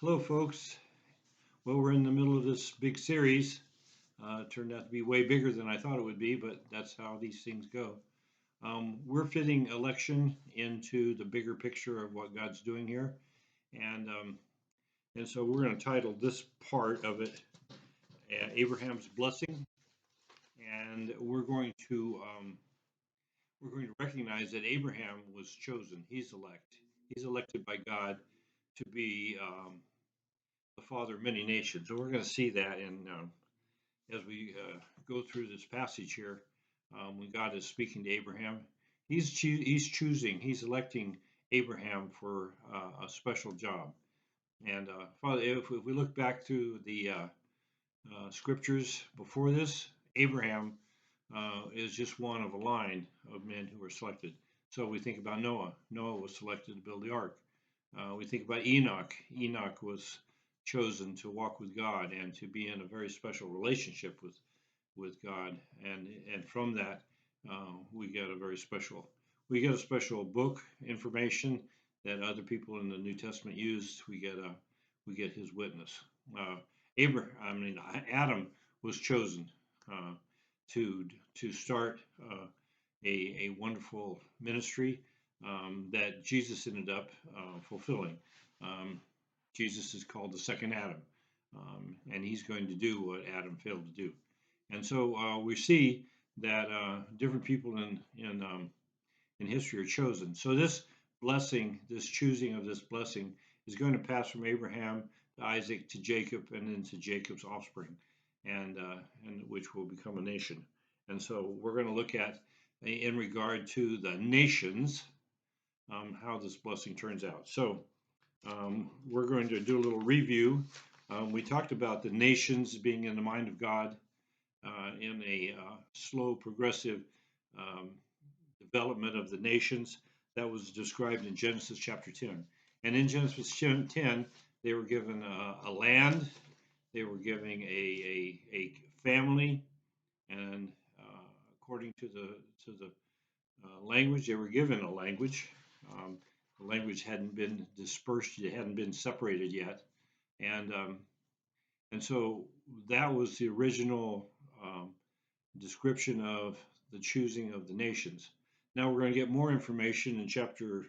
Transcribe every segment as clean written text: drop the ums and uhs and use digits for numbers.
Hello, folks. Well, we're in the middle of this big series. It turned out to be way bigger than I thought it would be, but that's how these things go. We're fitting election into the bigger picture of what God's doing here, and um, and so we're going to title this part of it Abraham's blessing, and we're going to recognize that Abraham was chosen. He's elect. He's elected by God to be the father of many nations. So we're going to see that in as we go through this passage here, when God is speaking to Abraham, he's choosing, he's electing Abraham for a special job. And Father, if we look back through the scriptures before this, Abraham is just one of a line of men who were selected. So we think about Noah. Noah was selected to build the ark. We think about Enoch. Enoch was chosen to walk with God and to be in a very special relationship with God, and from that we get a special book information that other people in the New Testament used. We get his witness. Uh, Adam was chosen uh, to to start a wonderful ministry that Jesus ended up fulfilling. Um, Jesus is called the second Adam, and he's going to do what Adam failed to do. And so we see that different people in history are chosen. So this blessing, this choosing of this blessing, is going to pass from Abraham to Isaac to Jacob and then to Jacob's offspring, and which will become a nation. And so we're going to look at, in regard to the nations, how this blessing turns out. So we're going to do a little review. We talked about the nations being in the mind of God in a slow, progressive um, development of the nations that was described in Genesis chapter 10. And in Genesis 10, they were given a land, they were given a family, and according to the language, they were given a language. Um, the language hadn't been dispersed, it hadn't been separated yet, and and so that was the original description of the choosing of the nations. Now we're going to get more information in chapter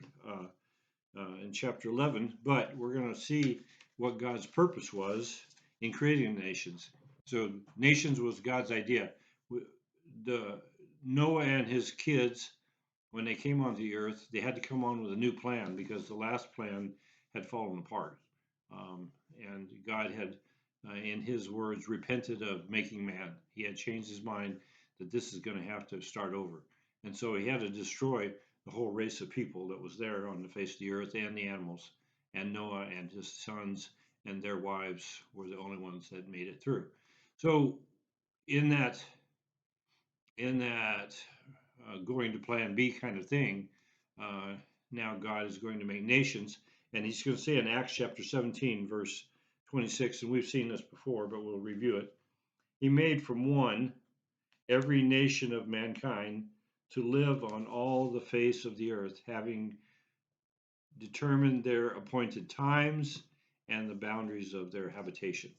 11, but we're going to see what God's purpose was in creating the nations. So nations was God's idea. The Noah and his kids, when they came onto the earth, they had to come on with a new plan because the last plan had fallen apart. Um, and God had, in his words, repented of making man. He had changed his mind that this is going to have to start over. And so he had to destroy the whole race of people that was there on the face of the earth and the animals. And Noah and his sons and their wives were the only ones that made it through. So in that going to plan B kind of thing, uh, now God is going to make nations. And he's going to say in Acts chapter 17, verse 26, and we've seen this before, but we'll review it. He made from one every nation of mankind to live on all the face of the earth, having determined their appointed times and the boundaries of their habitation.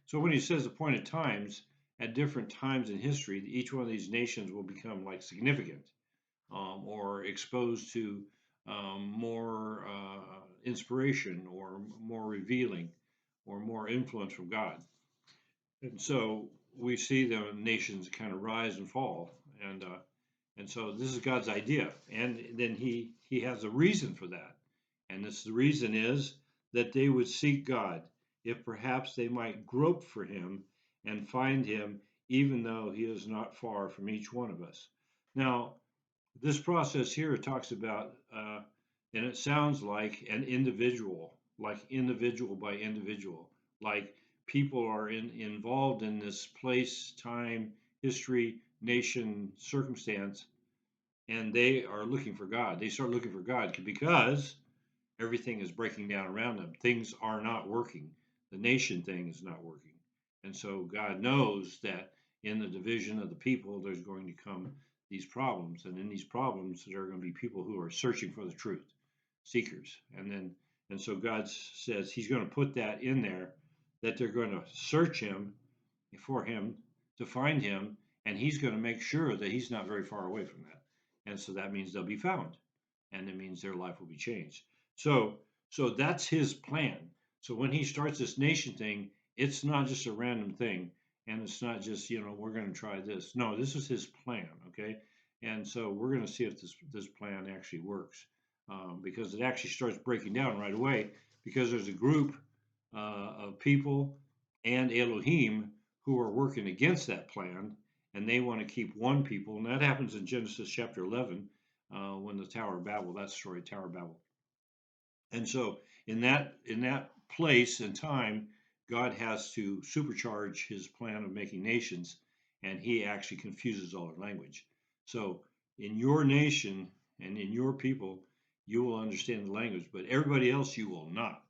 So when he says appointed times, at different times in history, each one of these nations will become like significant, or exposed to more inspiration or more revealing or more influence from God. And so we see the nations kind of rise and fall, and so this is God's idea, and then he has a reason for that, and the reason is that they would seek God, if perhaps they might grope for him and find him, even though he is not far from each one of us. Now, this process here talks about, and it sounds like an individual, like individual by individual, like people are involved in this place, time, history, nation, circumstance, and they are looking for God. They start looking for God because everything is breaking down around them. Things are not working. The nation thing is not working. And so God knows that in the division of the people, there's going to come these problems. And in these problems, there are going to be people who are searching for the truth, seekers. And so God says he's going to put that in there, that they're going to search him for him to find him, and he's going to make sure that he's not very far away from that. And so that means they'll be found, and it means their life will be changed. So, so that's his plan. So when he starts this nation thing, it's not just a random thing, and it's not just we're going to try this. No, this is his plan. Okay, and so we're going to see if this plan actually works, because it actually starts breaking down right away. Because there's a group of people and Elohim who are working against that plan, and they want to keep one people, and that happens in Genesis chapter 11, when the Tower of Babel, that story, Tower of Babel. And so in that place and time, God has to supercharge his plan of making nations, and he actually confuses all their language. So in your nation and in your people, you will understand the language, but everybody else you will not.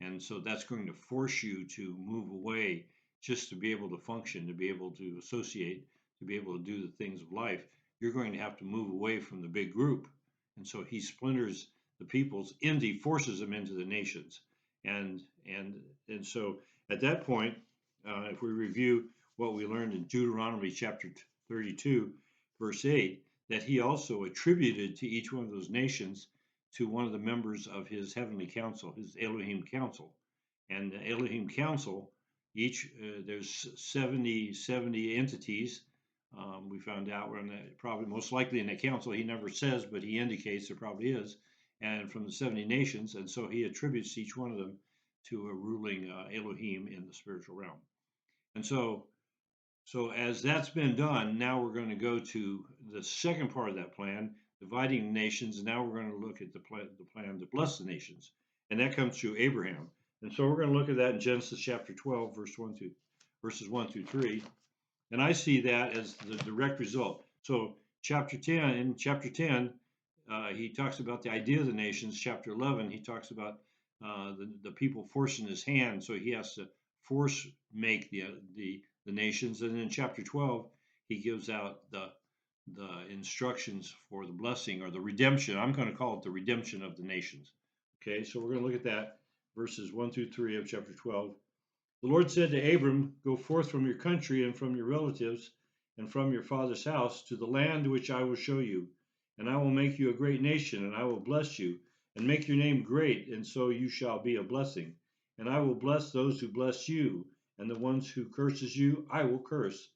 And so that's going to force you to move away just to be able to function, to be able to associate, to be able to do the things of life. You're going to have to move away from the big group. And so he splinters the peoples into, he forces them into the nations. And so at that point, if we review what we learned in Deuteronomy chapter 32, verse 8, that he also attributed to each one of those nations to one of the members of his heavenly council, his Elohim council. And the Elohim council, there's 70 entities. We found out we're probably most likely in the council. He never says, but he indicates there probably is. And from the 70 nations, and so he attributes each one of them to a ruling Elohim in the spiritual realm. And so as that's been done, now we're going to go to the second part of that plan, dividing the nations. And now we're going to look at the plan to bless the nations, and that comes through Abraham. And so we're going to look at that in Genesis chapter 12, verses 1 through 3. And I see that as the direct result. So in chapter 10, he talks about the idea of the nations. Chapter 11, he talks about the people forcing his hand, so he has to force make the nations. And in chapter 12, he gives out the instructions for the blessing or the redemption. I'm going to call it the redemption of the nations. Okay, so we're going to look at that, verses 1 through 3 of chapter 12. The Lord said to Abram, "Go forth from your country and from your relatives and from your father's house to the land which I will show you. And I will make you a great nation, and I will bless you, and make your name great, and so you shall be a blessing. And I will bless those who bless you, and the ones who curses you I will curse.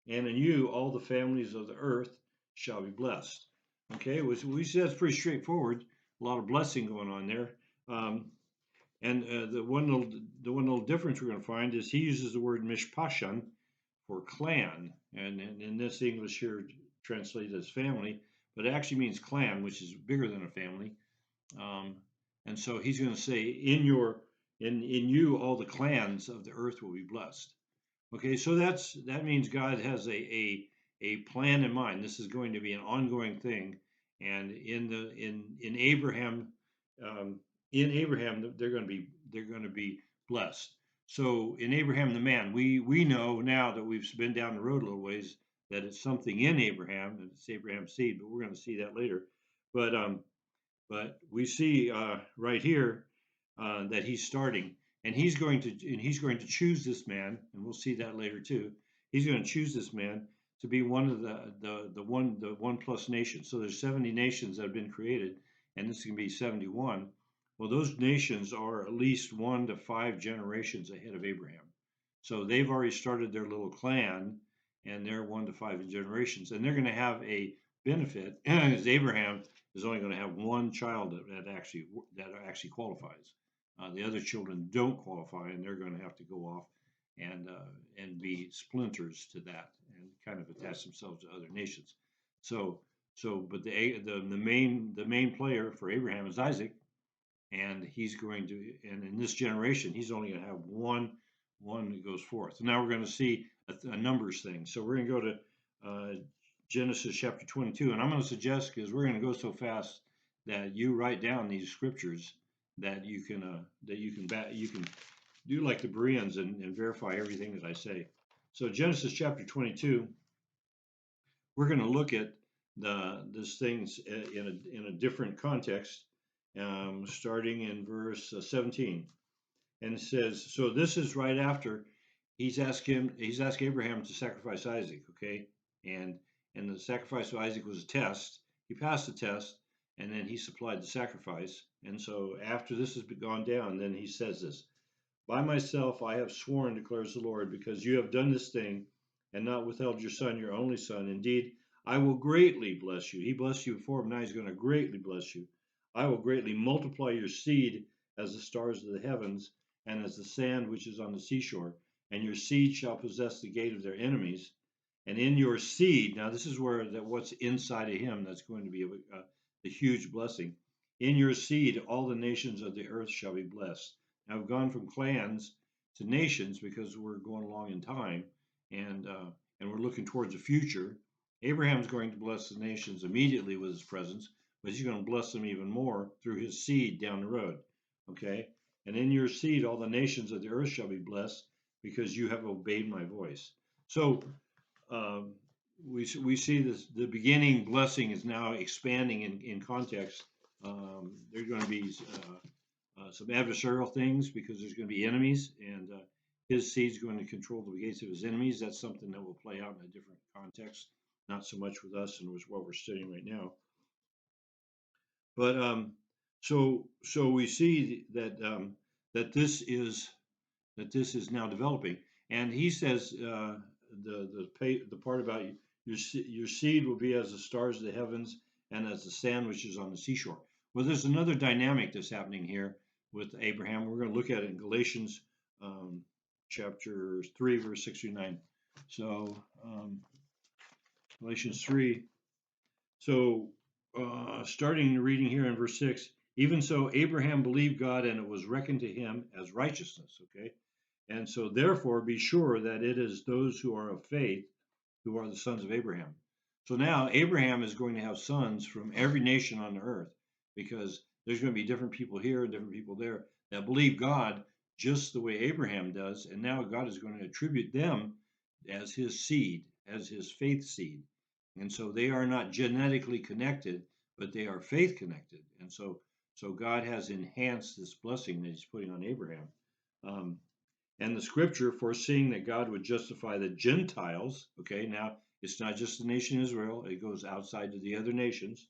And in you all the families of the earth shall be blessed." Okay, we see that's pretty straightforward. A lot of blessing going on there. And the one little difference we're going to find is he uses the word mishpashan for clan, and in this English here translated as family, but it actually means clan, which is bigger than a family. And so he's going to say, in you all the clans of the earth will be blessed. Okay, so that means God has a plan in mind. This is going to be an ongoing thing, and in Abraham, they're going to be blessed. So in Abraham the man, we know now that we've been down the road a little ways that it's something in Abraham, and it's Abraham's seed, but we're going to see that later. But we see right here that he's starting, and he's going to choose this man, and we'll see that later too. He's going to choose this man to be one of the one plus nations. So there's 70 nations that have been created, and this is going to be 71. Well, those nations are at least 1 to 5 generations ahead of Abraham. So they've already started their little clan, and they're 1 to 5 generations, and they're going to have a benefit, as Abraham is only going to have one child that actually qualifies. The other children don't qualify, and they're going to have to go off and be splinters to that, and kind of attach themselves to other nations. But the main player for Abraham is Isaac, and and in this generation, he's only going to have one that goes forth. So now we're going to see a numbers thing. So we're going to go to Genesis chapter 22, and I'm going to suggest, because we're going to go so fast, that you write down these scriptures that you can do like the Bereans and verify everything that I say. So Genesis chapter 22, we're going to look at these things in a different context, starting in verse 17. And it says, so this is right after he's asked Abraham to sacrifice Isaac, okay? And the sacrifice of Isaac was a test. He passed the test, and then he supplied the sacrifice. And so after this has gone down, then he says this, by myself I have sworn, declares the Lord, because you have done this thing and not withheld your son, your only son. Indeed, I will greatly bless you. He blessed you before, but now he's going to greatly bless you. I will greatly multiply your seed as the stars of the heavens and as the sand which is on the seashore. And your seed shall possess the gate of their enemies. And in your seed, now this is where that what's inside of him that's going to be a huge blessing. In your seed, all the nations of the earth shall be blessed. Now we've gone from clans to nations because we're going along in time, and we're looking towards the future. Abraham's going to bless the nations immediately with his presence, but he's going to bless them even more through his seed down the road. Okay, and in your seed, all the nations of the earth shall be blessed because you have obeyed my voice. So um, we see this, the beginning blessing is now expanding in context. There's going to be some adversarial things because there's going to be enemies, and his seed's going to control the gates of his enemies. That's something that will play out in a different context, not so much with us and with what we're studying right now. But so we see that this is now developing, and he says the part about your seed will be as the stars of the heavens and as the sand which is on the seashore. Well, there's another dynamic that's happening here with Abraham. We're going to look at it in Galatians chapter 3, verse 6 through 9. So Galatians 3. So starting reading here in verse 6, even so Abraham believed God and it was reckoned to him as righteousness. Okay. And so therefore be sure that it is those who are of faith who are the sons of Abraham. So now Abraham is going to have sons from every nation on the earth because there's going to be different people here and different people there that believe God just the way Abraham does. And now God is going to attribute them as his seed, as his faith seed. And so they are not genetically connected, but they are faith connected. And so God has enhanced this blessing that he's putting on Abraham. And the scripture foreseeing that God would justify the Gentiles. Okay, now it's not just the nation Israel, it goes outside to the other nations.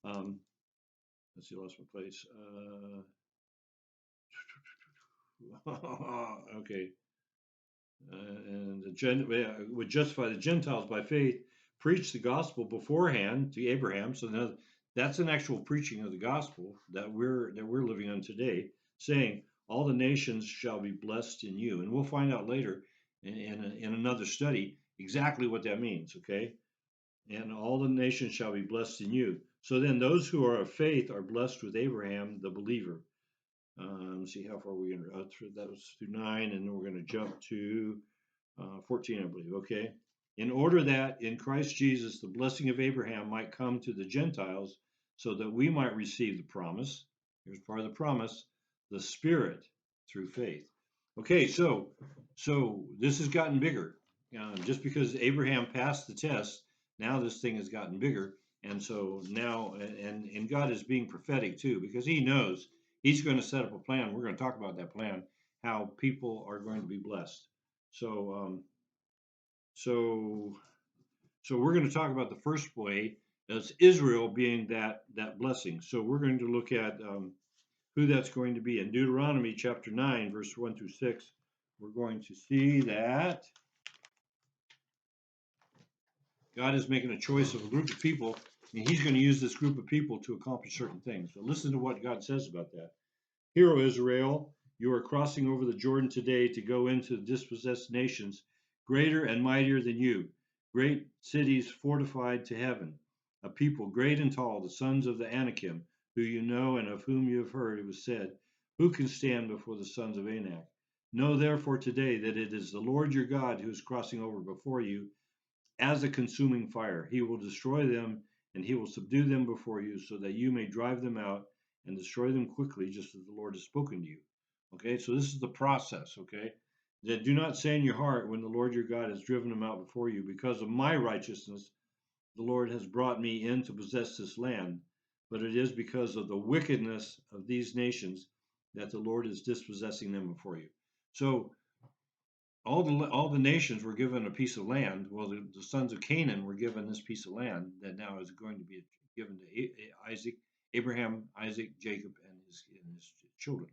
Let's see, I lost my place. Okay. And would justify the Gentiles by faith, preach the gospel beforehand to Abraham. So now that's an actual preaching of the gospel that we're living on today, saying all the nations shall be blessed in you. And we'll find out later in another study exactly what that means. Okay, and all the nations shall be blessed in you. So then those who are of faith are blessed with Abraham, the believer. Let's see how far we're going to. That was through 9, and then we're going to jump to 14, I believe. Okay. In order that in Christ Jesus the blessing of Abraham might come to the Gentiles, so that we might receive the promise. Here's part of the promise: the Spirit through faith. Okay, so this has gotten bigger. Just because Abraham passed the test, now this thing has gotten bigger, and so now, and God is being prophetic too, because He knows He's going to set up a plan. We're going to talk about that plan, how people are going to be blessed. So, so we're going to talk about the first way as Israel being that blessing. So we're going to look at who that's going to be in Deuteronomy chapter 9, verse 1 through 6. We're going to see that God is making a choice of a group of people, and He's going to use this group of people to accomplish certain things. So listen to what God says about that. Hear, O Israel, you are crossing over the Jordan today to go into the dispossessed nations, greater and mightier than you, great cities fortified to heaven, a people great and tall, the sons of the Anakim, who you know and of whom you have heard it was said, who can stand before the sons of Anak? Know therefore today that it is the Lord your God who is crossing over before you as a consuming fire. He will destroy them, and he will subdue them before you, so that you may drive them out and destroy them quickly, just as the Lord has spoken to you. Okay, so this is the process. Okay, that do not say in your heart when the Lord your God has driven them out before you, because of my righteousness, the Lord has brought me in to possess this land. but it is because of the wickedness of these nations that the Lord is dispossessing them before you. So all the nations were given a piece of land. Well, the sons of Canaan were given this piece of land that now is going to be given to Isaac, Abraham, Isaac, Jacob, and his children.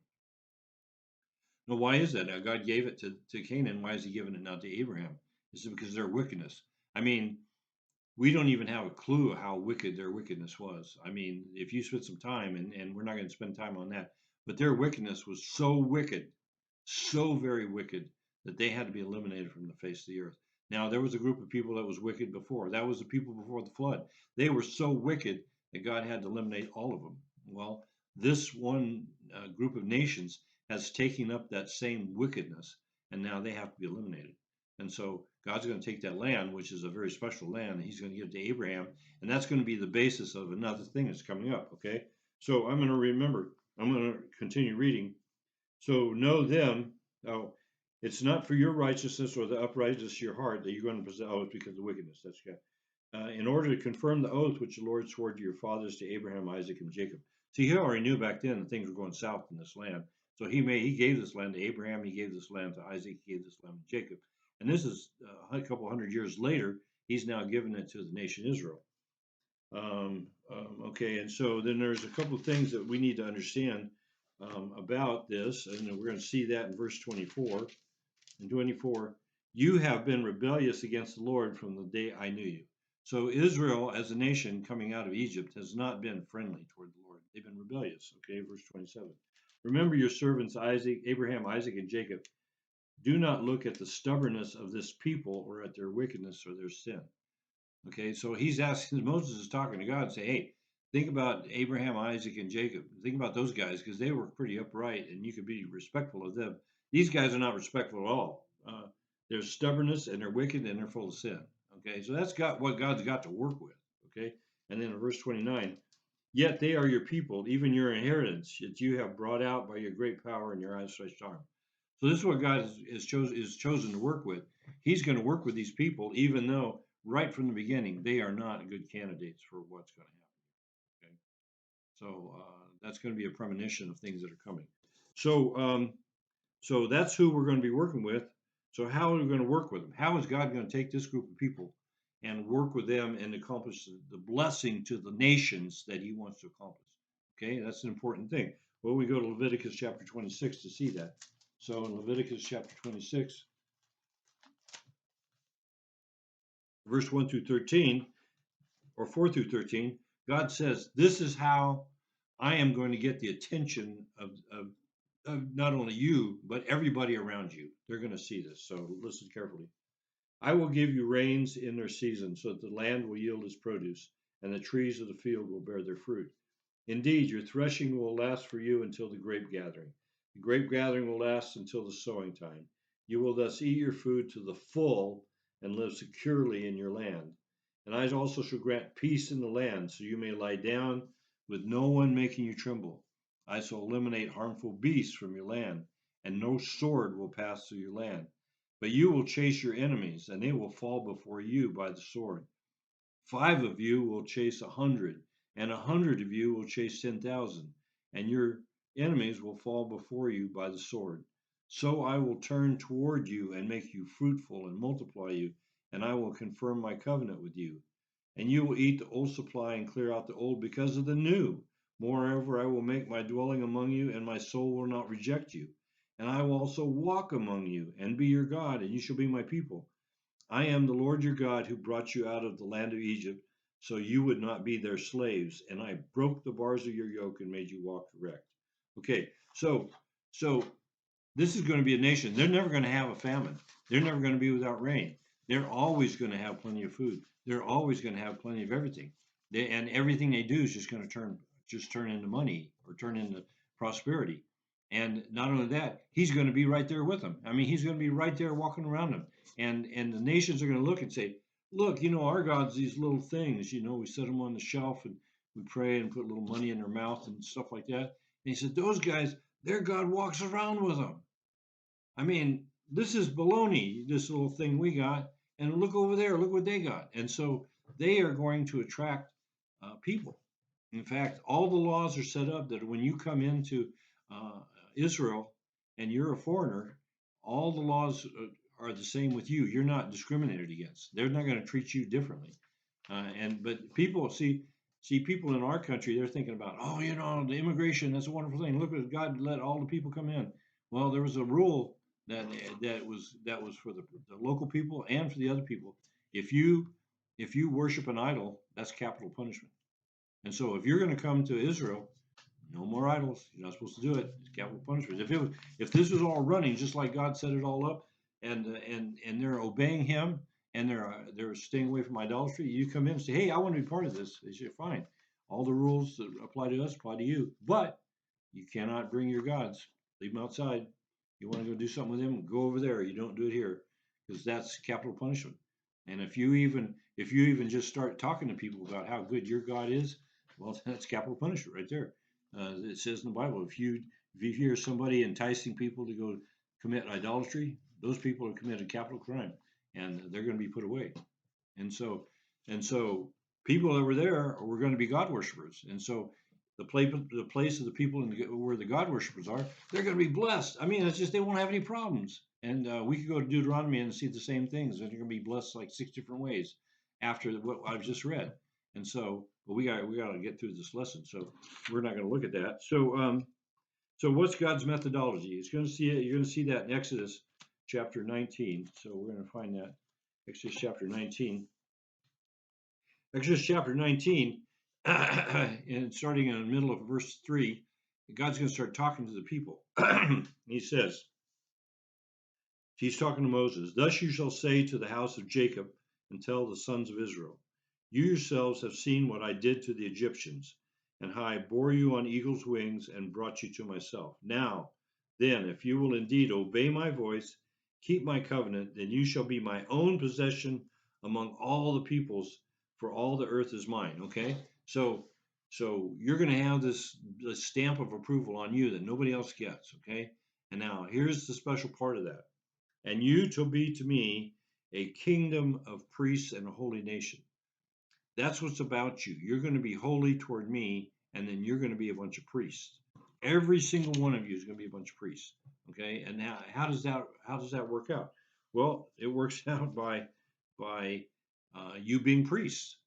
Now, why is that? Now, God gave it to Canaan. Why is He giving it now to Abraham? Is it because of their wickedness? I mean, we don't even have a clue how wicked their wickedness was. I mean, if you spend some time, and we're not going to spend time on that, but their wickedness was so wicked, so very wicked, that they had to be eliminated from the face of the earth. Now, there was a group of people that was wicked before. That was the people before the flood. They were so wicked that God had to eliminate all of them. Well, this one group of nations has taken up that same wickedness, and now they have to be eliminated. And so God's going to take that land, which is a very special land, and He's going to give it to Abraham, and that's going to be the basis of another thing that's coming up. Okay, so I'm going to continue reading. So know them. Oh, it's not for your righteousness or the uprightness of your heart that you're going to possess. Oh, it's because of wickedness. That's good. In order to confirm the oath which the Lord swore to your fathers, to Abraham, Isaac, and Jacob. See, He already knew back then that things were going south in this land. So He gave this land to Abraham. He gave this land to Isaac. He gave this land to Jacob. And this is a couple hundred years later. He's now given it to the nation Israel. Okay, and so then there's a couple of things that we need to understand about this, and we're going to see that in verse 24. In 24, you have been rebellious against the Lord from the day I knew you. So Israel, as a nation coming out of Egypt, has not been friendly toward the Lord. They've been rebellious. Okay, verse 27. Remember your servants Abraham, Isaac, and Jacob. Do not look at the stubbornness of this people or at their wickedness or their sin. Okay, so he's asking, Moses is talking to God and say, hey, think about Abraham, Isaac, and Jacob. Think about those guys because they were pretty upright and you could be respectful of them. These guys are not respectful at all. There's stubbornness and they're wicked and they're full of sin. Okay, so that's got what God's got to work with. Okay, and then in verse 29, yet they are your people, even your inheritance, that you have brought out by your great power and your outstretched arm. So this is what God is chosen to work with. He's going to work with these people, even though right from the beginning they are not good candidates for what's going to happen. Okay, so that's going to be a premonition of things that are coming. So that's who we're going to be working with. So how are we going to work with them? How is God going to take this group of people and work with them and accomplish the blessing to the nations that He wants to accomplish? Okay, that's an important thing. Well, we go to Leviticus chapter 26 to see that. So in Leviticus chapter 26, verse 1 through 13, or 4 through 13, God says, this is how I am going to get the attention of not only you, but everybody around you. They're going to see this. So listen carefully. I will give you rains in their season, so that the land will yield its produce, and the trees of the field will bear their fruit. Indeed, your threshing will last for you until the grape gathering. The grape gathering will last until the sowing time. You will thus eat your food to the full and live securely in your land. And I also shall grant peace in the land, so you may lie down with no one making you tremble. I shall eliminate harmful beasts from your land, and no sword will pass through your land. But you will chase your enemies, and they will fall before you by the sword. 5 of you will chase 100, and 100 of you will chase 10,000, and your enemies will fall before you by the sword. So I will turn toward you and make you fruitful and multiply you, and I will confirm my covenant with you. And you will eat the old supply and clear out the old because of the new. Moreover, I will make my dwelling among you, and my soul will not reject you. And I will also walk among you and be your God, and you shall be my people. I am the Lord your God who brought you out of the land of Egypt, so you would not be their slaves, and I broke the bars of your yoke and made you walk erect. Okay, so this is going to be a nation. They're never going to have a famine. They're never going to be without rain. They're always going to have plenty of food. They're always going to have plenty of everything. And everything they do is just going to turn into money or turn into prosperity. And not only that, he's going to be right there with them. I mean, he's going to be right there walking around them. And the nations are going to look and say, look, our God's these little things. We set them on the shelf and we pray and put a little money in their mouth and stuff like that. And he said, those guys, their God walks around with them. I mean, this is baloney, this little thing we got. And look over there, look what they got. And so they are going to attract people. In fact, all the laws are set up that when you come into uh, Israel and you're a foreigner, all the laws are the same with you. You're not discriminated against. They're not going to treat you differently. But people see people in our country. They're thinking about, oh, the immigration. That's a wonderful thing. Look at God let all the people come in. Well, there was a rule that that was for the local people and for the other people. If you worship an idol, that's capital punishment. And so if you're going to come to Israel, no more idols. You're not supposed to do it. It's capital punishment. If this was all running just like God set it all up, and they're obeying Him and they're staying away from idolatry, you come in and say, hey, I want to be part of this. They say, fine. All the rules that apply to us apply to you, but you cannot bring your gods. Leave them outside. You want to go do something with them? Go over there. You don't do it here, because that's capital punishment. And if you even just start talking to people about how good your God is, well, that's capital punishment right there. It says in the Bible, if you hear somebody enticing people to go commit idolatry, those people are committing capital crime, and they're going to be put away. And so people that were there were going to be God worshippers, and so the place of the people where the God worshippers are, they're going to be blessed. I mean, it's just they won't have any problems. And we could go to Deuteronomy and see the same things, and they're going to be blessed like 6 different ways after what I've just read. And so, but we got to get through this lesson, so we're not going to look at that. So what's God's methodology? You're going to see that in Exodus chapter 19. So we're going to find that Exodus chapter 19. Exodus chapter 19, and starting in the middle of verse 3, God's going to start talking to the people. He says, he's talking to Moses, thus you shall say to the house of Jacob and tell the sons of Israel, you yourselves have seen what I did to the Egyptians, and how I bore you on eagle's wings and brought you to myself. Now, then, if you will indeed obey my voice, keep my covenant, then you shall be my own possession among all the peoples, for all the earth is mine. Okay? So you're going to have this stamp of approval on you that nobody else gets. Okay? And now here's the special part of that. And you to be to me a kingdom of priests and a holy nation. That's what's about you. You're going to be holy toward me, and then you're going to be a bunch of priests. Every single one of you is going to be a bunch of priests. Okay, and now how does that work out? Well, it works out by you being priests,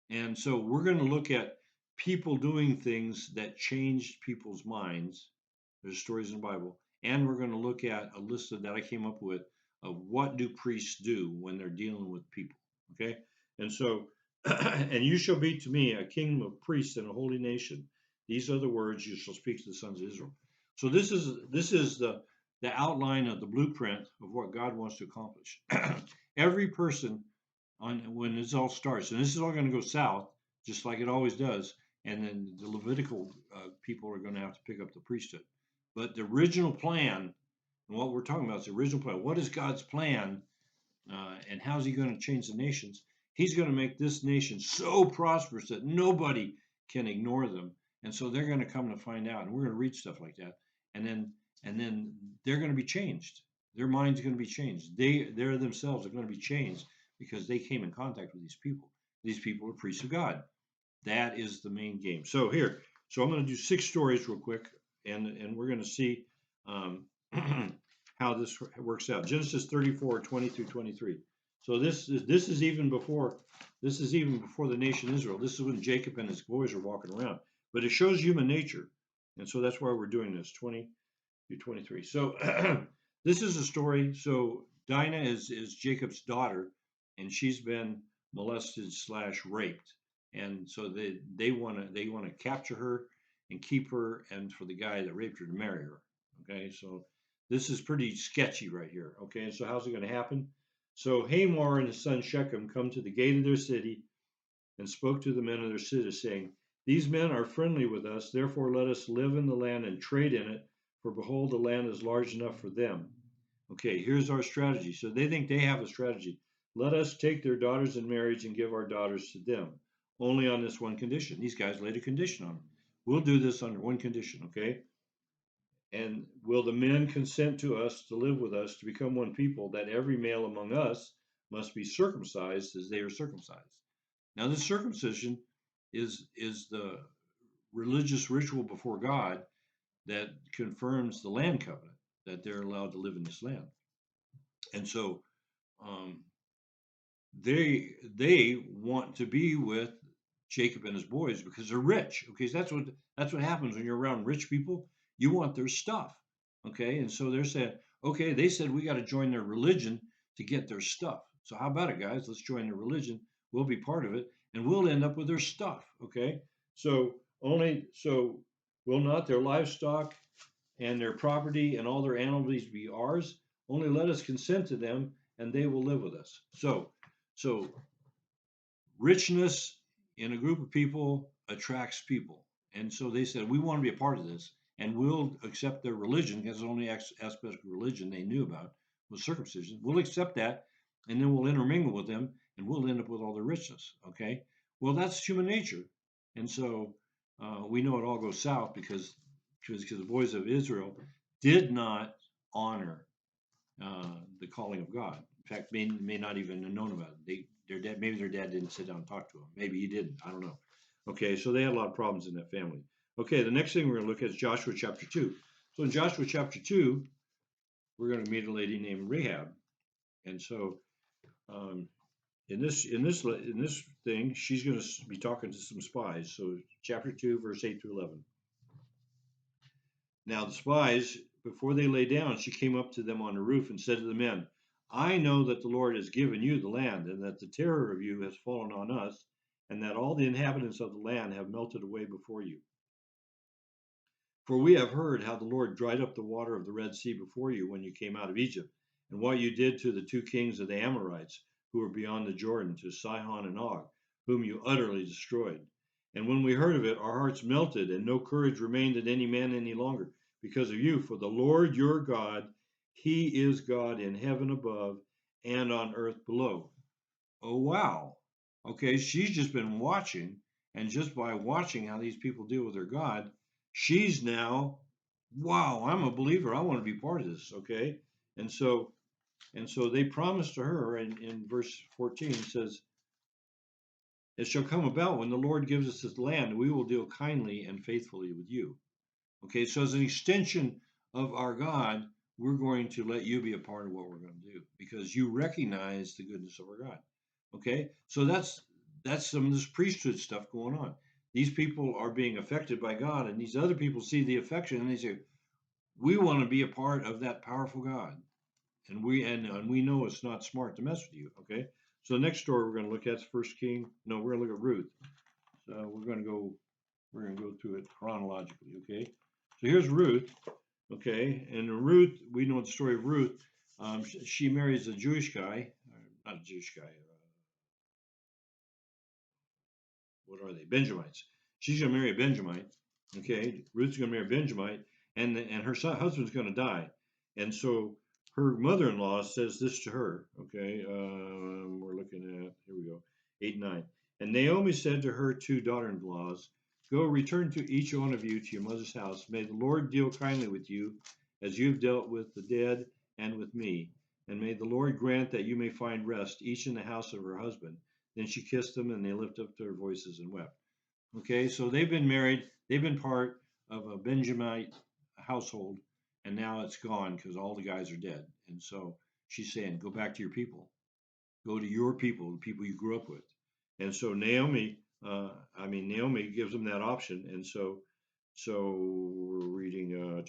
and so we're going to look at people doing things that changed people's minds. There's stories in the Bible, and we're going to look at a list that I came up with of what do priests do when they're dealing with people. Okay, and so and you shall be to me a kingdom of priests and a holy nation. These are the words you shall speak to the sons of Israel. So this is the outline of the blueprint of what God wants to accomplish. Every person on when this all starts, and this is all going to go south, just like it always does, and then the Levitical people are going to have to pick up the priesthood. But the original plan, and what we're talking about is the original plan. What is God's plan, and how's He going to change the nations? He's going to make this nation so prosperous that nobody can ignore them, and so they're going to come to find out, and we're going to read stuff like that, and then they're going to be changed. Their mind's going to be changed. They themselves are going to be changed because they came in contact with these people. These people are priests of God. That is the main game. So I'm going to do 6 stories real quick, and we're going to see um, how this works out. Genesis 34, 20 through 23. So this is even before the nation Israel. This is when Jacob and his boys are walking around. But it shows human nature, and so that's why we're doing this 20 through 23. So this is a story. So Dinah is Jacob's daughter, and she's been molested / raped, and so they want to capture her and keep her, and for the guy that raped her to marry her. Okay, so this is pretty sketchy right here. Okay, and so how's it going to happen? So Hamor and his son Shechem come to the gate of their city and spoke to the men of their city, saying, these men are friendly with us, therefore let us live in the land and trade in it, for behold, the land is large enough for them. Okay, here's our strategy. So they think they have a strategy. Let us take their daughters in marriage and give our daughters to them, only on this one condition. These guys laid a condition on them. We'll do this under one condition, okay? And will the men consent to us to live with us to become one people, that every male among us must be circumcised as they are circumcised? Now, this circumcision is the religious ritual before God that confirms the land covenant that they're allowed to live in this land. And so um, they want to be with Jacob and his boys because they're rich. Okay, so that's what happens when you're around rich people. You want their stuff. Okay, and so they're saying, okay, they said we got to join their religion to get their stuff. So how about it, guys? Let's join their religion. We'll be part of it, and we'll end up with their stuff. Okay, so will not their livestock and their property and all their animals be ours? Only let us consent to them, and they will live with us. So richness in a group of people attracts people. And so they said, we want to be a part of this and we'll accept their religion because the only aspect of religion they knew about was circumcision. We'll accept that and then we'll intermingle with them and we'll end up with all the richness. Okay. Well, that's human nature. And so we know it all goes south because the boys of Israel did not honor the calling of God. In fact, may not even have known about it. Their dad, maybe their dad didn't sit down and talk to them. Maybe he didn't. I don't know. Okay, so they had a lot of problems in that family. Okay, the next thing we're going to look at is Joshua chapter 2. So in Joshua chapter 2, we're going to meet a lady named Rahab. And so um, in this thing, she's going to be talking to some spies. So chapter 2, verse 8 through 11. Now the spies, before they lay down, she came up to them on the roof and said to the men, I know that the Lord has given you the land, and that the terror of you has fallen on us, and that all the inhabitants of the land have melted away before you. For we have heard how the Lord dried up the water of the Red Sea before you when you came out of Egypt, and what you did to the two kings of the Amorites, who were beyond the Jordan, to Sihon and Og, whom you utterly destroyed. And when we heard of it, our hearts melted, and no courage remained in any man any longer because of you. For the Lord your God, he is God in heaven above and on earth below. Oh, wow. Okay, she's just been watching, and just by watching how these people deal with their God, she's now, wow, I'm a believer. I want to be part of this. Okay, and so they promised to her in verse 14 it says, it shall come about when the Lord gives us this land, we will deal kindly and faithfully with you. Okay, so as an extension of our God, we're going to let you be a part of what we're going to do because you recognize the goodness of our God. Okay, so that's some of this priesthood stuff going on. These people are being affected by God, and these other people see the affection, and they say, "We want to be a part of that powerful God." And we know it's not smart to mess with you. Okay, so the next story we're going to look at is First King. No, we're going to look at Ruth. So we're going to go through it chronologically. Okay, so here's Ruth. Okay, and Ruth, we know the story of Ruth. She marries a Jewish guy, not a Jewish guy. What are they? Benjamites. She's going to marry a Benjamite. Okay, Ruth's going to marry a Benjamite, and her husband's going to die, and so her mother-in-law says this to her. Okay, we're looking at, here we go, 8-9. And Naomi said to her two daughter-in-laws, "Go, return to each one of you to your mother's house. May the Lord deal kindly with you, as you've dealt with the dead and with me. And may the Lord grant that you may find rest, each in the house of her husband." Then she kissed them, and they lifted up their voices and wept. Okay, so they've been married. They've been part of a Benjamite household, and now it's gone because all the guys are dead. And so she's saying, "Go back to your people. Go to your people, the people you grew up with." And so Naomi gives them that option. And so we're reading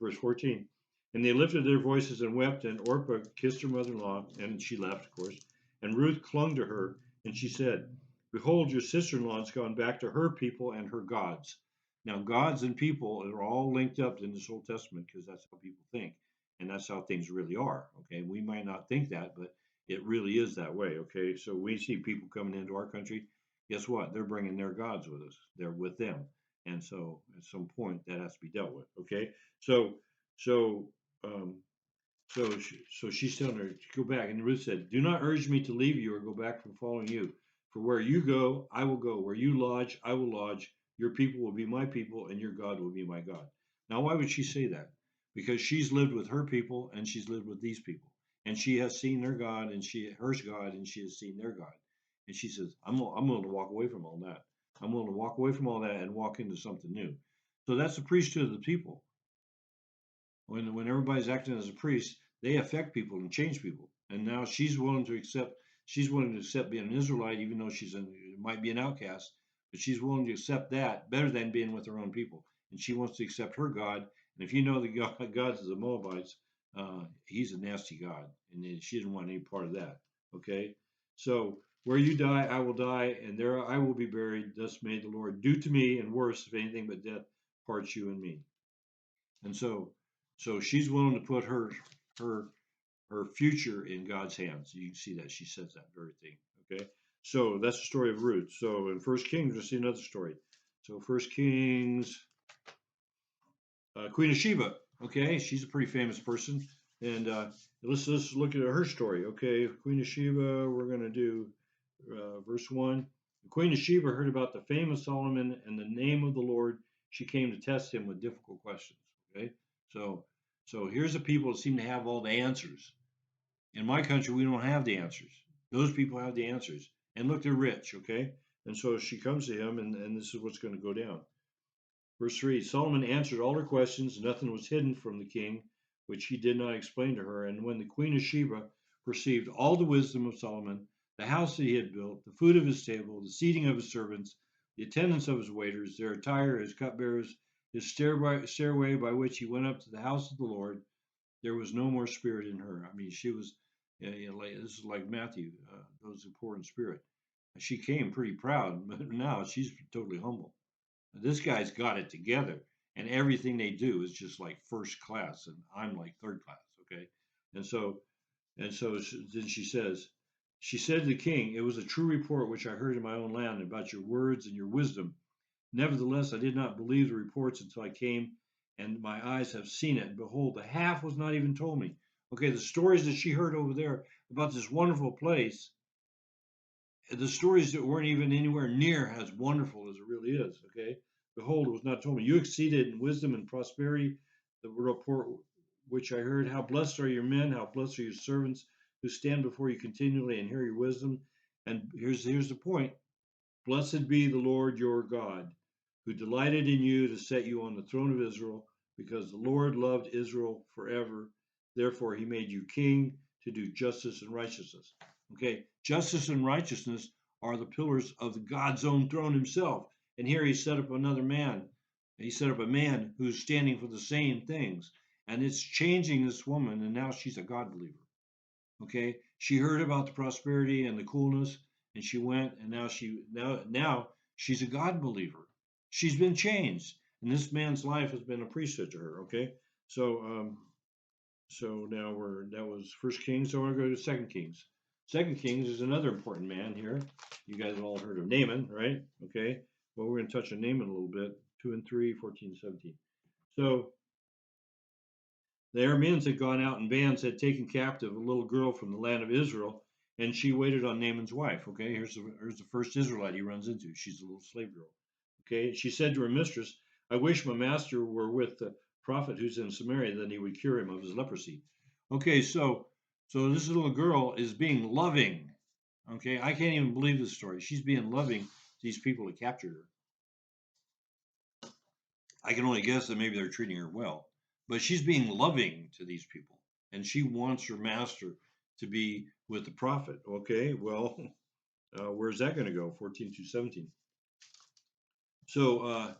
verse 14. And they lifted their voices and wept, and Orpah kissed her mother-in-law, and she left, of course. And Ruth clung to her, and she said, "Behold, your sister-in-law has gone back to her people and her gods." Now, gods and people are all linked up in this Old Testament because that's how people think, and that's how things really are. Okay, we might not think that, but it really is that way. Okay, so we see people coming into our country. Guess what? They're bringing their gods with us. They're with them, and so at some point that has to be dealt with. Okay, so so um, so she's telling her to go back. And Ruth said, "Do not urge me to leave you or go back from following you. For where you go, I will go. Where you lodge, I will lodge. Your people will be my people, and your God will be my God." Now, why would she say that? Because she's lived with her people, and she's lived with these people. And she has seen their God, and hers God, and she has seen their God. And she says, I'm going to walk away from all that. I'm willing to walk away from all that and walk into something new. So that's the priesthood of the people. When everybody's acting as a priest, they affect people and change people. And now she's willing to accept being an Israelite, even though might be an outcast, but she's willing to accept that better than being with her own people. And she wants to accept her God. And if you know the gods of the Moabites, he's a nasty God, and she didn't want any part of that. Okay, so where you die, I will die, and there I will be buried. Thus may the Lord do to me, and worse, if anything but death parts you and me. And so she's willing to put her her future in God's hands. You can see that she says that very thing. Okay, so that's the story of Ruth. So in First Kings, we'll see another story. So First Kings, Queen of Sheba. Okay, she's a pretty famous person, and let's look at her story. Okay, Queen of Sheba. We're gonna do verse 1. The Queen of Sheba heard about the fame of Solomon and the name of the Lord. She came to test him with difficult questions. Okay, so so here's the people that seem to have all the answers. In my country, we don't have the answers. Those people have the answers. And look, they're rich. Okay, and so she comes to him, and this is what's going to go down. Verse 3. Solomon answered all her questions. Nothing was hidden from the king, which he did not explain to her. And when the queen of Sheba perceived all the wisdom of Solomon, the house that he had built, the food of his table, the seating of his servants, the attendance of his waiters, their attire, his cupbearers, his stairway by which he went up to the house of the Lord, there was no more spirit in her. I mean, she was, this is like Matthew, those who poor in spirit. She came pretty proud, but now she's totally humble. This guy's got it together, and everything they do is just like first class, and I'm like third class. Okay, and so then she said to the king, "It was a true report which I heard in my own land about your words and your wisdom. Nevertheless, I did not believe the reports until I came, and my eyes have seen it. And behold, the half was not even told me." Okay, the stories that she heard over there about this wonderful place, the stories that weren't even anywhere near as wonderful as it really is. Okay, behold, it was not told me. You exceeded in wisdom and prosperity. The report which I heard, how blessed are your men, how blessed are your servants who stand before you continually and hear your wisdom. And here's the point. Blessed be the Lord your God, who delighted in you to set you on the throne of Israel, because the Lord loved Israel forever. Therefore, he made you king to do justice and righteousness. Okay, justice and righteousness are the pillars of God's own throne himself. And here he set up another man. He set up a man who's standing for the same things. And it's changing this woman, and now she's a God believer. Okay, she heard about the prosperity and the coolness, and she went, and now she's a God believer. She's been changed, and this man's life has been a priesthood to her. Okay, so so now that was First Kings. So we're going to go to Second Kings. Second Kings is another important man here. You guys have all heard of Naaman, right? Okay, well, we're going to touch on Naaman a little bit. 2 and 3, 14, 17. So the Arameans had gone out in bands, had taken captive a little girl from the land of Israel, and she waited on Naaman's wife. Okay, here's the first Israelite he runs into. She's a little slave girl. Okay, she said to her mistress, "I wish my master were with the prophet who's in Samaria, then he would cure him of his leprosy." Okay, so this little girl is being loving. Okay, I can't even believe this story. She's being loving to these people that captured her. I can only guess that maybe they're treating her well, but she's being loving to these people, and she wants her master to be with the prophet. Okay, well, where's that going to go? 14 to 17. So,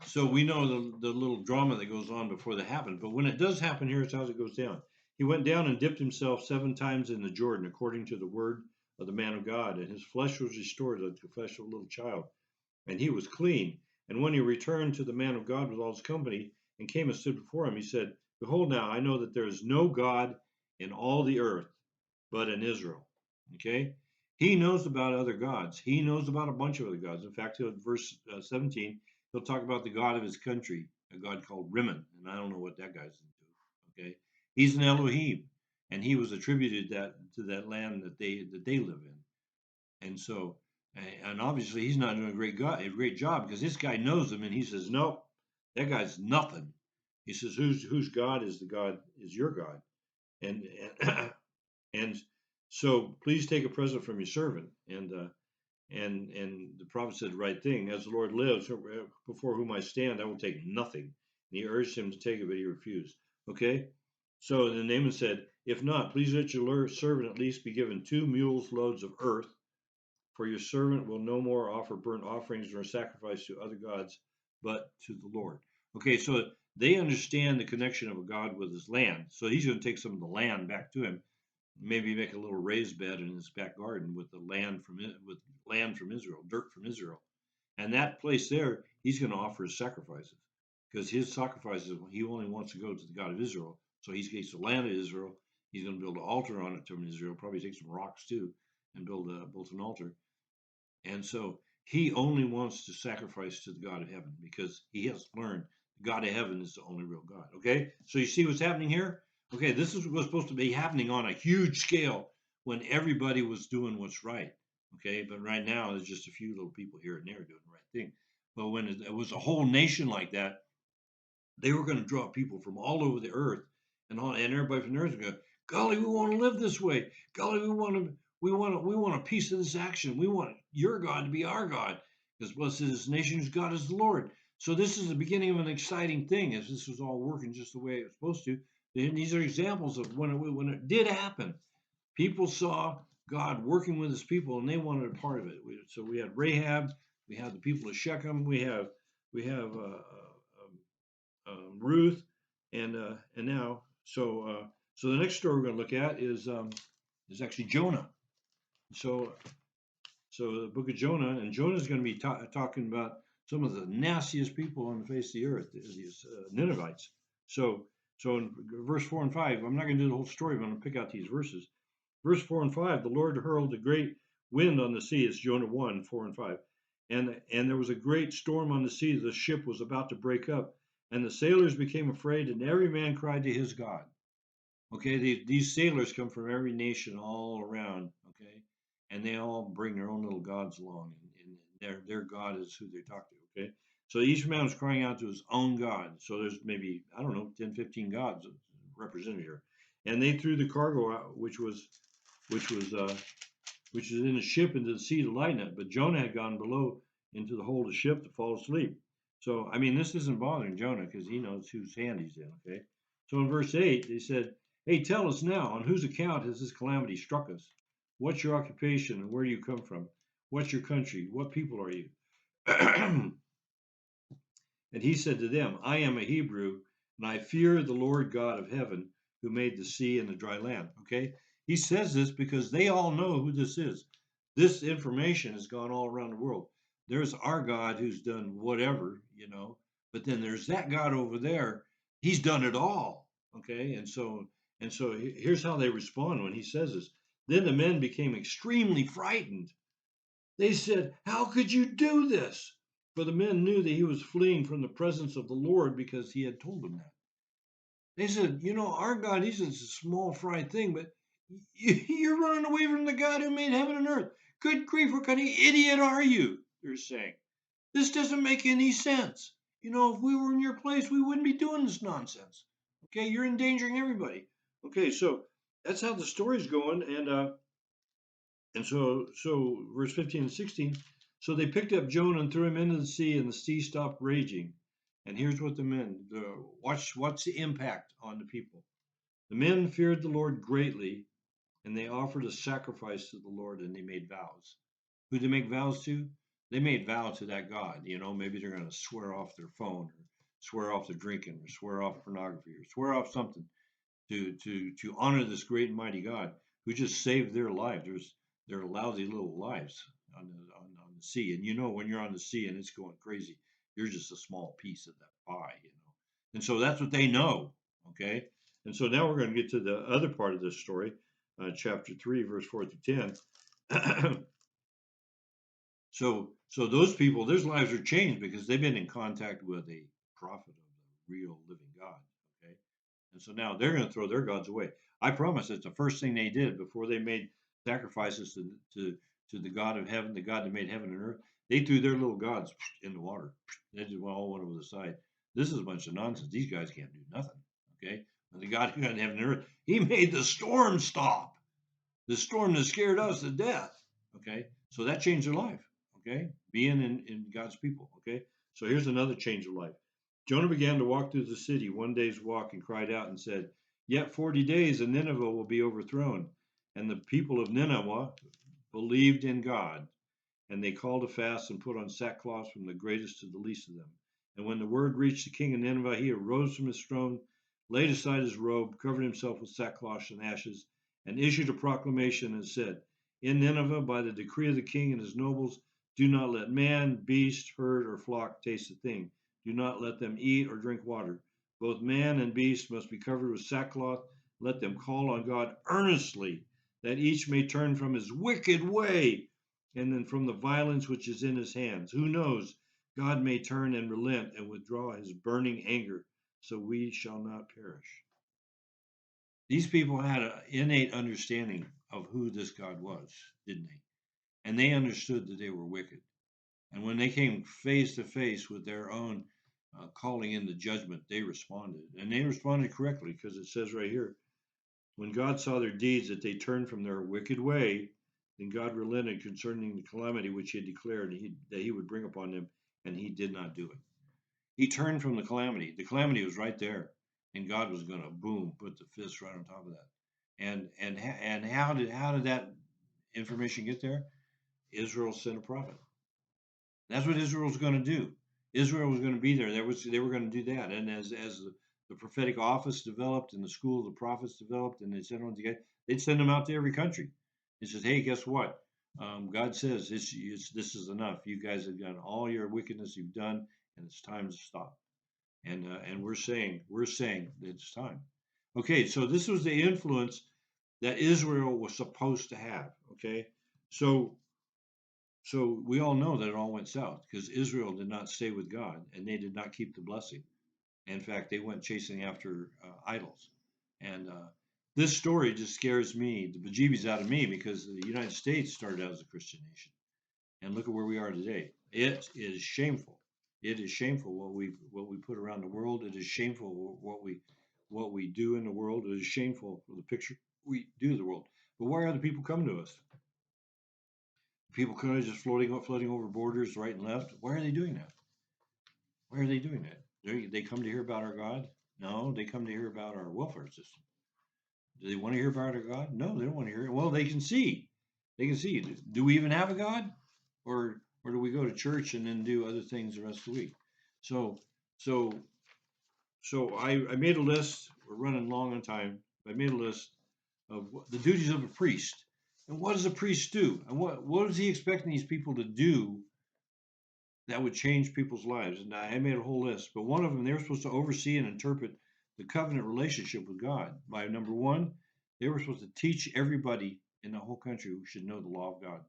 so we know the little drama that goes on before that happens, but when it does happen, here's how it goes down. He went down and dipped himself 7 times in the Jordan, according to the word of the man of God, and his flesh was restored like the flesh of a little child, and he was clean. And when he returned to the man of God with all his company and came and stood before him, he said, "Behold, now I know that there is no God in all the earth but in Israel." Okay? He knows about other gods. He knows about a bunch of other gods. In fact, verse 17, he'll talk about the God of his country, a God called Rimmon. And I don't know what that guy's into. Okay? He's an Elohim. And he was attributed that to that land that they live in. And so, and obviously he's not doing a great job, because this guy knows him, and he says, "Nope, that guy's nothing." He says, "Whose God is your God?" And and so please take a present from your servant. And And the prophet said the right thing. As the Lord lives, before whom I stand, I will take nothing. And he urged him to take it, but he refused. Okay? So then Naaman said, if not, please let your servant at least be given 2 mules loads of earth, for your servant will no more offer burnt offerings nor sacrifice to other gods, but to the Lord. Okay, so they understand the connection of a God with his land. So he's going to take some of the land back to him, maybe make a little raised bed in his back garden with the land from Israel, dirt from Israel, and that place there, he's going to offer his sacrifices, because his sacrifices, he only wants to go to the God of Israel. So he gets the land of Israel. He's going to build an altar on it to Israel. Probably take some rocks too, and build an altar. And so he only wants to sacrifice to the God of heaven because he has learned the God of heaven is the only real God. Okay, so you see what's happening here? Okay, this is what's supposed to be happening on a huge scale when everybody was doing what's right. Okay, but right now there's just a few little people here and there doing the right thing. But when it was a whole nation like that, they were going to draw people from all over the earth, and everybody from the earth would go, golly, we want to live this way. Golly, we want a piece of this action. We want your God to be our God, because blessed is this nation whose God is the Lord. So this is the beginning of an exciting thing, as this was all working just the way it was supposed to. And these are examples of when it did happen. People saw God working with his people, and they wanted a part of it. So we had Rahab, we have the people of Shechem, we have Ruth, and now so the next story we're going to look at is actually Jonah. So the book of Jonah, and Jonah is going to be talking about some of the nastiest people on the face of the earth, these Ninevites. So in verse 4 and 5, I'm not going to do the whole story, but I'm going to pick out these verses. Verse 4 and 5, the Lord hurled a great wind on the sea. It's Jonah 1, 4 and 5. And there was a great storm on the sea. The ship was about to break up. And the sailors became afraid, and every man cried to his God. Okay, these sailors come from every nation all around. Okay, and they all bring their own little gods along, and their God is who they talk to. Okay, so each man was crying out to his own God. So there's maybe, I don't know, 10, 15 gods represented here, and they threw the cargo out, which was in the ship into the sea to lighten it. But Jonah had gone below into the hold of the ship to fall asleep. So, I mean, this isn't bothering Jonah because he knows whose hand he's in, okay? So in verse 8, they said, hey, tell us now, on whose account has this calamity struck us? What's your occupation and where do you come from? What's your country? What people are you? And he said to them, I am a Hebrew, and I fear the Lord God of heaven, who made the sea and the dry land. Okay? He says this because they all know who this is. This information has gone all around the world. There's our God who's done whatever, but then there's that God over there. He's done it all. Okay? And so here's how they respond when he says this. Then the men became extremely frightened. They said, how could you do this? For the men knew that he was fleeing from the presence of the Lord because he had told them that. They said, our God, he's just a small fry thing, but you're running away from the God who made heaven and earth. Good grief, what kind of idiot are you? They're saying. This doesn't make any sense. If we were in your place, we wouldn't be doing this nonsense. Okay, you're endangering everybody. Okay, so that's how the story's going, and so verse 15 and 16, so they picked up Jonah and threw him into the sea, and the sea stopped raging. And here's what what's the impact on the people. The men feared the Lord greatly, and they offered a sacrifice to the Lord, and they made vows. Who they make vows to? They made vows to that God. Maybe they're going to swear off their phone, or swear off their drinking, or swear off pornography, or swear off something to honor this great and mighty God who just saved their lives. Their lousy little lives on the sea. And when you're on the sea and it's going crazy, you're just a small piece of that pie. And so that's what they know. Okay. And so now we're going to get to the other part of this story, chapter 3, verse 4 through 10. So those people, their lives are changed because they've been in contact with a prophet of the real living God. Okay. And so now they're going to throw their gods away. I promise it's the first thing they did before they made sacrifices to the God of heaven, the God that made heaven and earth. They threw their little gods in the water. They just all went over the side. This is a bunch of nonsense. These guys can't do nothing. Okay? And the God who got heaven and earth, he made the storm stop. The storm that scared us to death. Okay? So that changed their life. Okay, being in God's people. Okay, so here's another change of life. Jonah began to walk through the city one day's walk and cried out and said, "Yet 40 days and Nineveh will be overthrown." And the people of Nineveh believed in God. And they called a fast and put on sackcloth from the greatest to the least of them. And when the word reached the king of Nineveh, he arose from his throne, laid aside his robe, covered himself with sackcloth and ashes, and issued a proclamation and said, "In Nineveh, by the decree of the king and his nobles, do not let man, beast, herd, or flock taste a thing. Do not let them eat or drink water. Both man and beast must be covered with sackcloth. Let them call on God earnestly, that each may turn from his wicked way and then from the violence which is in his hands. Who knows? God may turn and relent and withdraw his burning anger, so we shall not perish." These people had an innate understanding of who this God was, didn't they? And they understood that they were wicked. And when they came face to face with their own calling into judgment, they responded. And they responded correctly because it says right here, when God saw their deeds, that they turned from their wicked way, then God relented concerning the calamity which he had declared that he would bring upon them, and he did not do it. He turned from the calamity. The calamity was right there, and God was going to boom, put the fist right on top of that. And how did that information get there? Israel sent a prophet. That's what Israel was going to do. Israel was going to be there. They were going to do that. And as the prophetic office developed and the school of the prophets developed, and they sent them together, they'd send them out to every country. He says, "Hey, guess what? God says this is enough. You guys have done all your wickedness you've done, and it's time to stop." And we're saying that it's time. Okay, so this was the influence that Israel was supposed to have. Okay, so so we all know that it all went south because Israel did not stay with God and they did not keep the blessing. In fact, they went chasing after idols. And this story just scares me, the bejeebies out of me, because the United States started out as a Christian nation. And look at where we are today. It is shameful. It is shameful what we put around the world. It is shameful what we do in the world. It is shameful for the picture we do of the world. But why are the people coming to us? People kind of just floating over borders right and left. Why are they doing that? Why are they doing that? They come to hear about our God? No, they come to hear about our welfare system. Do they want to hear about our God? No, they don't want to hear it. Well, they can see. They can see. Do we even have a God? Or do we go to church and then do other things the rest of the week? So so so I made a list. We're running long on time. I made a list of the duties of a priest. And what does a priest do? And what is he expecting these people to do that would change people's lives? And I made a whole list, but one of them, they were supposed to oversee and interpret the covenant relationship with God. By number one, they were supposed to teach everybody in the whole country who should know the law of God.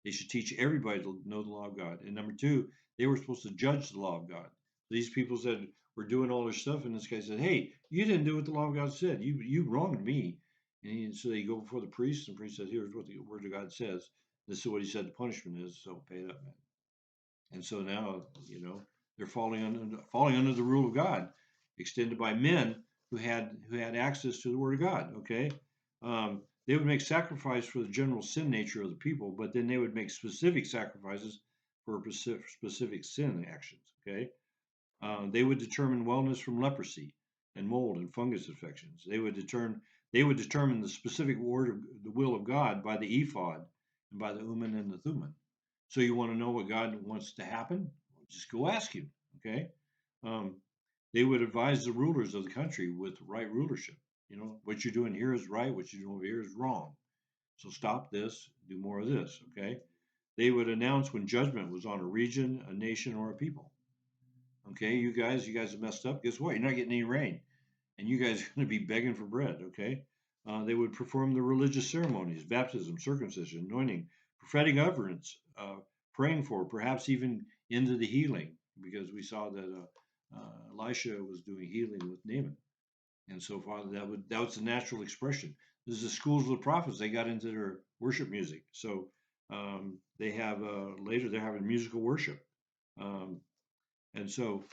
They should teach everybody to know the law of God. And number two, they were supposed to judge the law of God. These people said, "We're doing all this stuff," and this guy said, "Hey, you didn't do what the law of God said. You wronged me." So they go before the priest, and the priest says, "Here's what the word of God says. This is what he said the punishment is, so pay it up, man." And so now, they're falling under the rule of God, extended by men who had access to the Word of God. Okay, they would make sacrifice for the general sin nature of the people, but then they would make specific sacrifices for specific sin actions. Okay, they would determine wellness from leprosy and mold and fungus infections. They would determine the specific word of the will of God by the ephod and by the Urim and the Thummim. So you want to know what God wants to happen? Just go ask Him. Okay. Um, they would advise the rulers of the country with right rulership. What you're doing here is right. What you're doing over here is wrong. So stop this. Do more of this. Okay. They would announce when judgment was on a region, a nation, or a people. Okay, you guys have messed up. Guess what? You're not getting any rain, and you guys are going to be begging for bread. Okay, they would perform the religious ceremonies: baptism, circumcision, anointing, prophetic utterance, praying for, perhaps even into the healing, because we saw that Elisha was doing healing with Naaman, and so far that was the natural expression. This is the schools of the prophets. They got into their worship music, so they have later they're having musical worship. Um, and so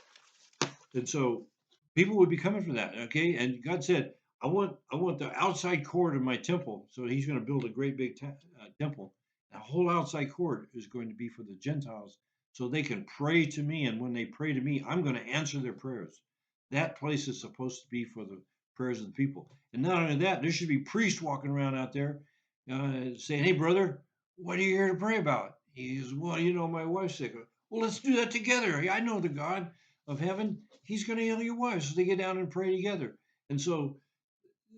people would be coming for that. Okay, and God said, I want the outside court of my temple. So He's going to build a great big temple, The whole outside court is going to be for the Gentiles so they can pray to me. And when they pray to me, I'm going to answer their prayers. That place is supposed to be for the prayers of the people. And not only that, there should be priests walking around out there saying, hey, brother, what are you here to pray about? He goes, well, my wife's sick. Well, let's do that together. I know the God of heaven. He's going to heal your wife. So they get down and pray together. And so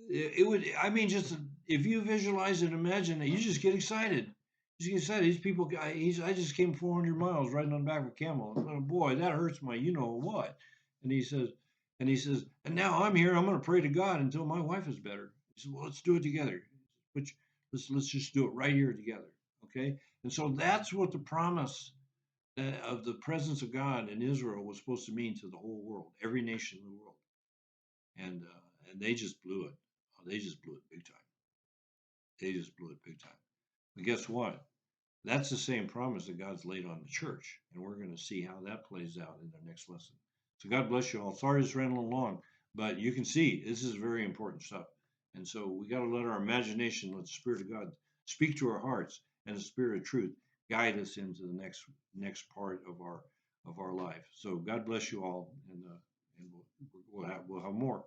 it would, I mean, just if you visualize and imagine that, you just get excited. You get excited. These people, I just came 400 miles riding on the back of a camel. Oh, boy, that hurts my, what. And he says, and now I'm here. I'm going to pray to God until my wife is better. He said, well, let's do it together. Let's just do it right here together. Okay. And so that's what the promise of the presence of God in Israel was supposed to mean to the whole world, every nation in the world. And they just blew it. Oh, they just blew it big time. They just blew it big time. But guess what? That's the same promise that God's laid on the church, and we're going to see how that plays out in the next lesson. So God bless you all. Sorry this ran a little long, but you can see this is very important stuff. And so we got to let our imagination, let the Spirit of God speak to our hearts, and the Spirit of truth guide us into the next part of our life. So God bless you all, and we'll have more.